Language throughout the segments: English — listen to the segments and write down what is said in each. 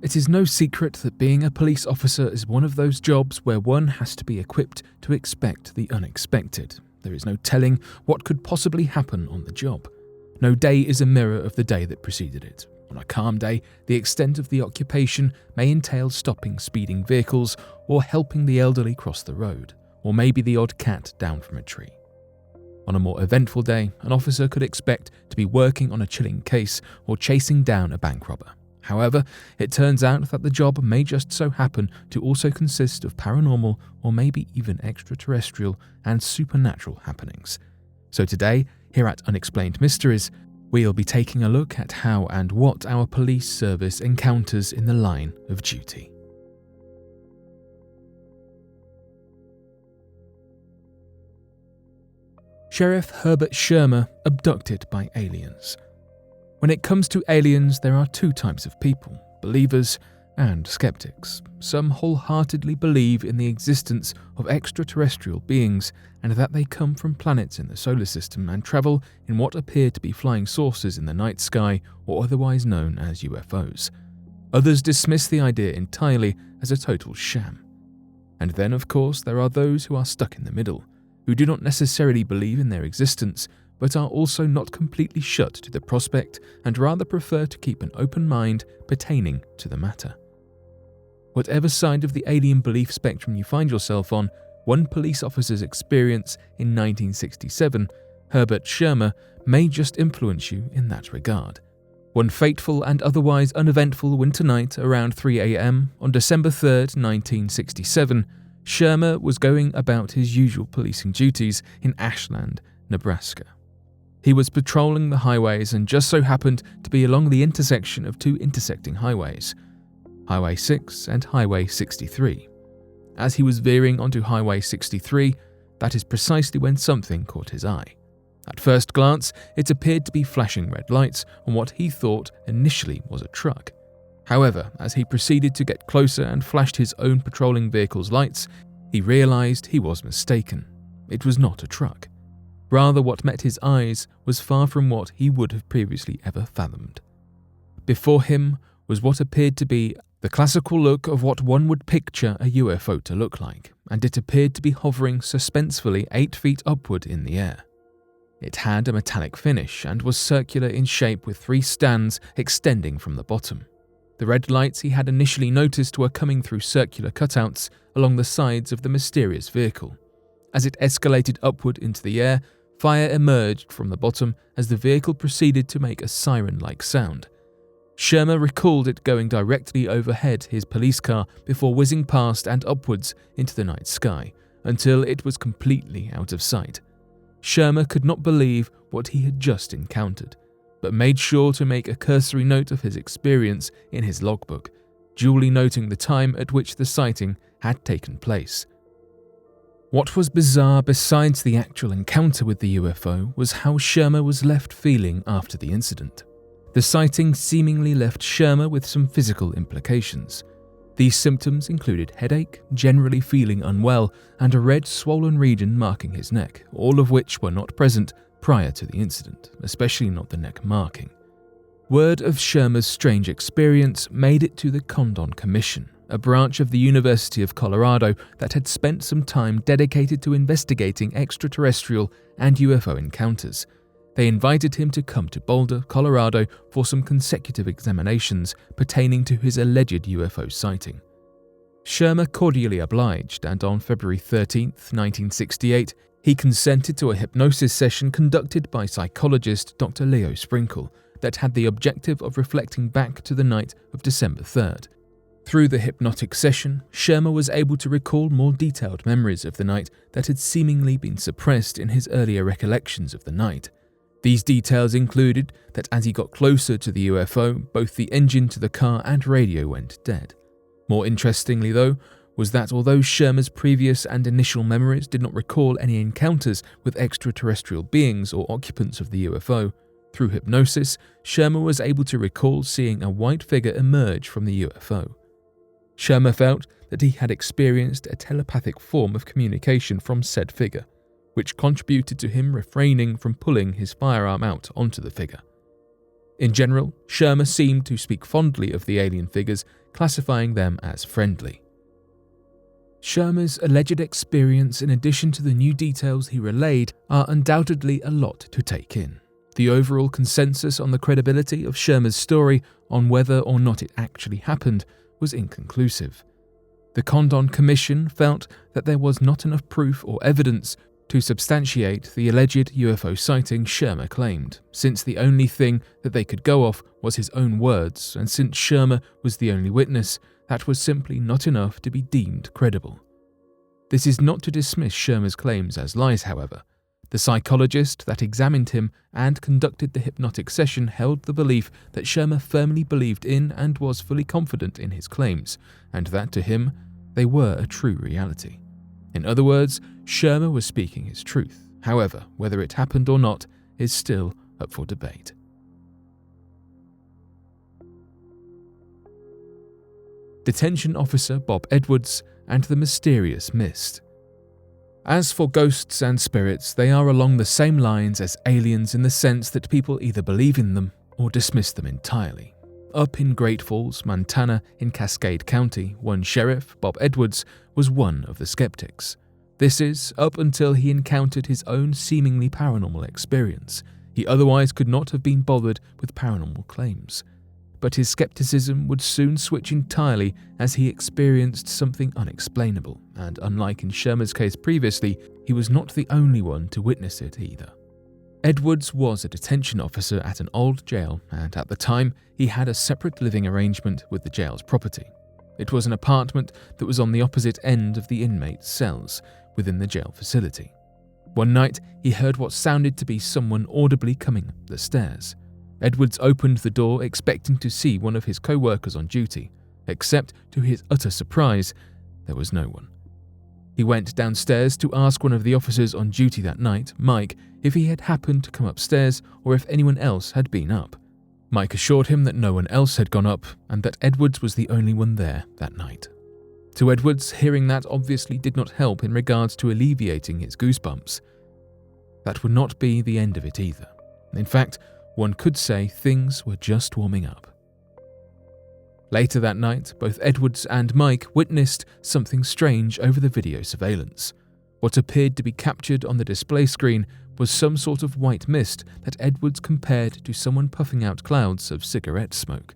It is no secret that being a police officer is one of those jobs where one has to be equipped to expect the unexpected. There is no telling what could possibly happen on the job. No day is a mirror of the day that preceded it. On a calm day, the extent of the occupation may entail stopping speeding vehicles or helping the elderly cross the road, or maybe the odd cat down from a tree. On a more eventful day, an officer could expect to be working on a chilling case or chasing down a bank robber. However, it turns out that the job may just so happen to also consist of paranormal or maybe even extraterrestrial and supernatural happenings. So today, here at Unexplained Mysteries, we'll be taking a look at how and what our police service encounters in the line of duty. Sheriff Herbert Schirmer abducted by aliens. When it comes to aliens, there are two types of people, believers and skeptics. Some wholeheartedly believe in the existence of extraterrestrial beings and that they come from planets in the solar system and travel in what appear to be flying saucers in the night sky or otherwise known as UFOs. Others dismiss the idea entirely as a total sham. And then, of course, there are those who are stuck in the middle, who do not necessarily believe in their existence, but are also not completely shut to the prospect and rather prefer to keep an open mind pertaining to the matter. Whatever side of the alien belief spectrum you find yourself on, one police officer's experience in 1967, Herbert Schirmer, may just influence you in that regard. One fateful and otherwise uneventful winter night around 3 a.m. on December 3rd, 1967, Schirmer was going about his usual policing duties in Ashland, Nebraska. He was patrolling the highways and just so happened to be along the intersection of two intersecting highways, Highway 6 and Highway 63. As he was veering onto Highway 63, that is precisely when something caught his eye. At first glance, it appeared to be flashing red lights on what he thought initially was a truck. However, as he proceeded to get closer and flashed his own patrolling vehicle's lights, he realized he was mistaken. It was not a truck. Rather, what met his eyes was far from what he would have previously ever fathomed. Before him was what appeared to be the classical look of what one would picture a UFO to look like, and it appeared to be hovering suspensefully 8 feet upward in the air. It had a metallic finish and was circular in shape with 3 stands extending from the bottom. The red lights he had initially noticed were coming through circular cutouts along the sides of the mysterious vehicle. As it escalated upward into the air, fire emerged from the bottom as the vehicle proceeded to make a siren-like sound. Schirmer recalled it going directly overhead his police car before whizzing past and upwards into the night sky, until it was completely out of sight. Schirmer could not believe what he had just encountered, but made sure to make a cursory note of his experience in his logbook, duly noting the time at which the sighting had taken place. What was bizarre besides the actual encounter with the UFO was how Schirmer was left feeling after the incident. The sighting seemingly left Schirmer with some physical implications. These symptoms included headache, generally feeling unwell, and a red swollen region marking his neck, all of which were not present prior to the incident, especially not the neck marking. Word of Schirmer's strange experience made it to the Condon Commission, a branch of the University of Colorado that had spent some time dedicated to investigating extraterrestrial and UFO encounters. They invited him to come to Boulder, Colorado for some consecutive examinations pertaining to his alleged UFO sighting. Schirmer cordially obliged, and on February 13, 1968, he consented to a hypnosis session conducted by psychologist Dr. Leo Sprinkle that had the objective of reflecting back to the night of December 3rd. Through the hypnotic session, Schirmer was able to recall more detailed memories of the night that had seemingly been suppressed in his earlier recollections of the night. These details included that as he got closer to the UFO, both the engine to the car and radio went dead. More interestingly, though, was that although Schirmer's previous and initial memories did not recall any encounters with extraterrestrial beings or occupants of the UFO, through hypnosis, Schirmer was able to recall seeing a white figure emerge from the UFO. Schirmer felt that he had experienced a telepathic form of communication from said figure, which contributed to him refraining from pulling his firearm out onto the figure. In general, Schirmer seemed to speak fondly of the alien figures, classifying them as friendly. Shermer's alleged experience, in addition to the new details he relayed, are undoubtedly a lot to take in. The overall consensus on the credibility of Shermer's story, on whether or not it actually happened, was inconclusive. The Condon Commission felt that there was not enough proof or evidence to substantiate the alleged UFO sighting Shermer claimed, since the only thing that they could go off was his own words, and since Shermer was the only witness, that was simply not enough to be deemed credible. This is not to dismiss Shermer's claims as lies, however. The psychologist that examined him and conducted the hypnotic session held the belief that Shermer firmly believed in and was fully confident in his claims, and that to him, they were a true reality. In other words, Shermer was speaking his truth. However, whether it happened or not is still up for debate. Detention Officer Bob Edwards and the mysterious mist. As for ghosts and spirits, they are along the same lines as aliens in the sense that people either believe in them or dismiss them entirely. Up in Great Falls, Montana, in Cascade County, one sheriff, Bob Edwards, was one of the skeptics. This is, up until he encountered his own seemingly paranormal experience. He otherwise could not have been bothered with paranormal claims. But his skepticism would soon switch entirely as he experienced something unexplainable, and unlike in Shermer's case previously, he was not the only one to witness it either. Edwards was a detention officer at an old jail, and at the time, he had a separate living arrangement with the jail's property. It was an apartment that was on the opposite end of the inmates' cells within the jail facility. One night, he heard what sounded to be someone audibly coming up the stairs. Edwards opened the door expecting to see one of his co-workers on duty, except to his utter surprise, there was no one. He went downstairs to ask one of the officers on duty that night, Mike, if he had happened to come upstairs or if anyone else had been up. Mike assured him that no one else had gone up and that Edwards was the only one there that night. To Edwards, hearing that obviously did not help in regards to alleviating his goosebumps. That would not be the end of it either. In fact, one could say things were just warming up. Later that night, both Edwards and Mike witnessed something strange over the video surveillance. What appeared to be captured on the display screen was some sort of white mist that Edwards compared to someone puffing out clouds of cigarette smoke.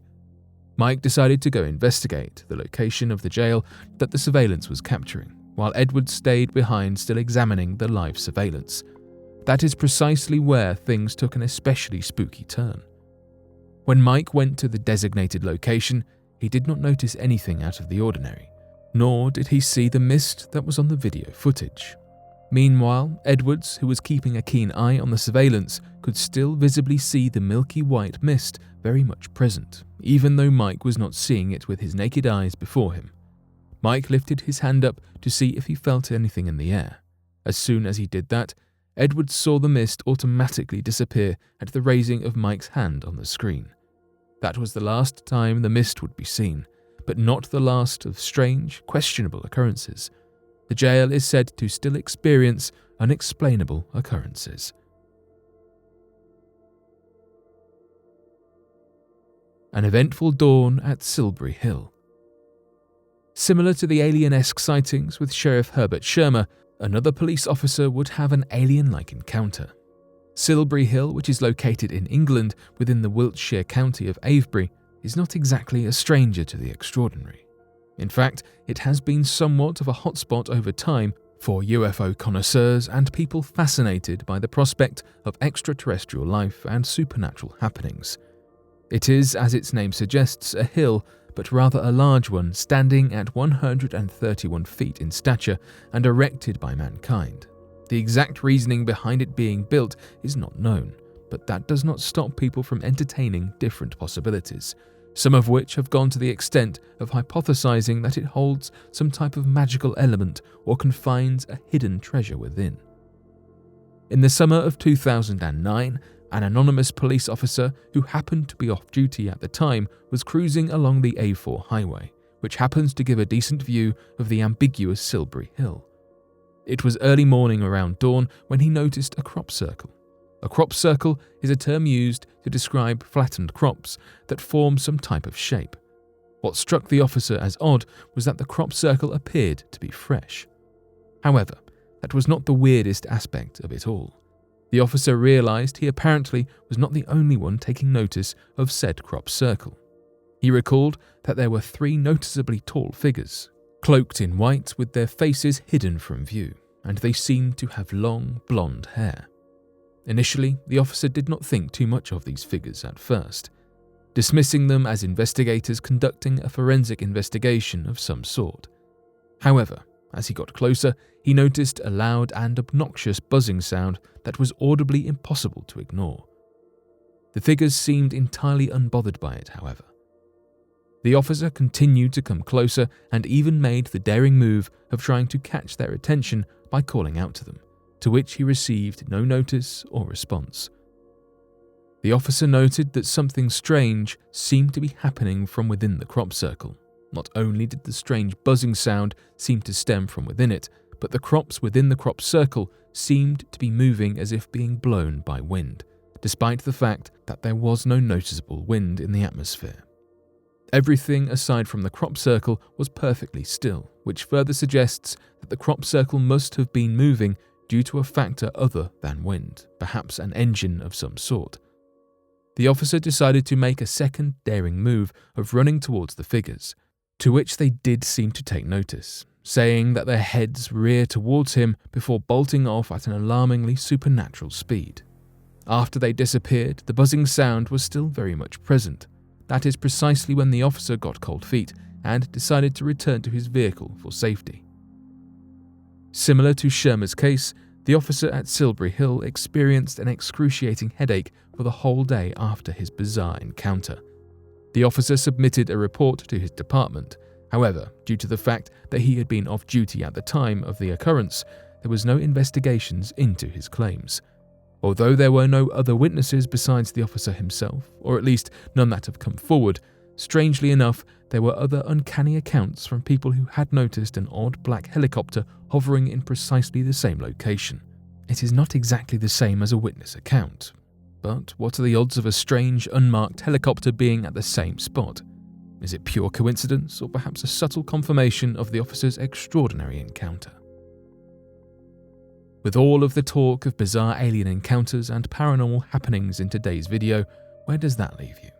Mike decided to go investigate the location of the jail that the surveillance was capturing, while Edwards stayed behind still examining the live surveillance. That is precisely where things took an especially spooky turn. When Mike went to the designated location, he did not notice anything out of the ordinary, nor did he see the mist that was on the video footage. Meanwhile, Edwards, who was keeping a keen eye on the surveillance, could still visibly see the milky white mist very much present, even though Mike was not seeing it with his naked eyes before him. Mike lifted his hand up to see if he felt anything in the air. As soon as he did that, Edwards saw the mist automatically disappear at the raising of Mike's hand on the screen. That was the last time the mist would be seen, but not the last of strange, questionable occurrences. The jail is said to still experience unexplainable occurrences. An eventful dawn at Silbury Hill. Similar to the alien-esque sightings with Sheriff Herbert Shermer, another police officer would have an alien-like encounter. Silbury Hill, which is located in England within the Wiltshire county of Avebury, is not exactly a stranger to the extraordinary. In fact, it has been somewhat of a hotspot over time for UFO connoisseurs and people fascinated by the prospect of extraterrestrial life and supernatural happenings. It is, as its name suggests, a hill, but rather a large one, standing at 131 feet in stature and erected by mankind. The exact reasoning behind it being built is not known, but that does not stop people from entertaining different possibilities, some of which have gone to the extent of hypothesizing that it holds some type of magical element or confines a hidden treasure within. In the summer of 2009, an anonymous police officer who happened to be off duty at the time was cruising along the A4 highway, which happens to give a decent view of the ambiguous Silbury Hill. It was early morning around dawn when he noticed a crop circle. A crop circle is a term used to describe flattened crops that form some type of shape. What struck the officer as odd was that the crop circle appeared to be fresh. However, that was not the weirdest aspect of it all. The officer realized he apparently was not the only one taking notice of said crop circle. He recalled that there were 3 noticeably tall figures, cloaked in white with their faces hidden from view, and they seemed to have long, blonde hair. Initially, the officer did not think too much of these figures at first, dismissing them as investigators conducting a forensic investigation of some sort. However, as he got closer, he noticed a loud and obnoxious buzzing sound that was audibly impossible to ignore. The figures seemed entirely unbothered by it, however. The officer continued to come closer and even made the daring move of trying to catch their attention by calling out to them, to which he received no notice or response. The officer noted that something strange seemed to be happening from within the crop circle. Not only did the strange buzzing sound seem to stem from within it, but the crops within the crop circle seemed to be moving as if being blown by wind, despite the fact that there was no noticeable wind in the atmosphere. Everything aside from the crop circle was perfectly still, which further suggests that the crop circle must have been moving due to a factor other than wind, perhaps an engine of some sort. The officer decided to make a second daring move of running towards the figures, to which they did seem to take notice, saying that their heads rear towards him before bolting off at an alarmingly supernatural speed. After they disappeared, the buzzing sound was still very much present. That is precisely when the officer got cold feet and decided to return to his vehicle for safety. Similar to Shermer's case, the officer at Silbury Hill experienced an excruciating headache for the whole day after his bizarre encounter. The officer submitted a report to his department. However, due to the fact that he had been off duty at the time of the occurrence, there was no investigations into his claims. Although there were no other witnesses besides the officer himself, or at least none that have come forward, strangely enough, there were other uncanny accounts from people who had noticed an odd black helicopter hovering in precisely the same location. It is not exactly the same as a witness account, but what are the odds of a strange, unmarked helicopter being at the same spot? Is it pure coincidence, or perhaps a subtle confirmation of the officer's extraordinary encounter? With all of the talk of bizarre alien encounters and paranormal happenings in today's video, where does that leave you?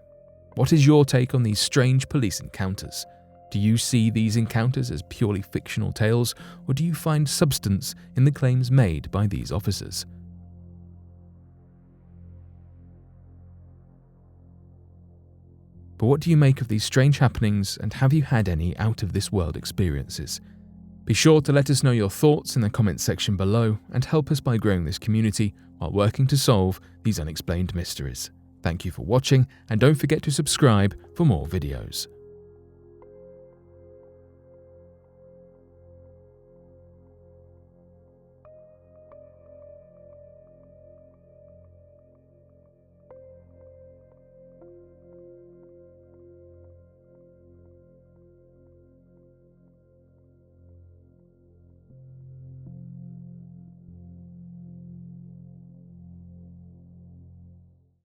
What is your take on these strange police encounters? Do you see these encounters as purely fictional tales, or do you find substance in the claims made by these officers? But what do you make of these strange happenings, and have you had any out-of-this-world experiences? Be sure to let us know your thoughts in the comments section below and help us by growing this community while working to solve these unexplained mysteries. Thank you for watching, and don't forget to subscribe for more videos.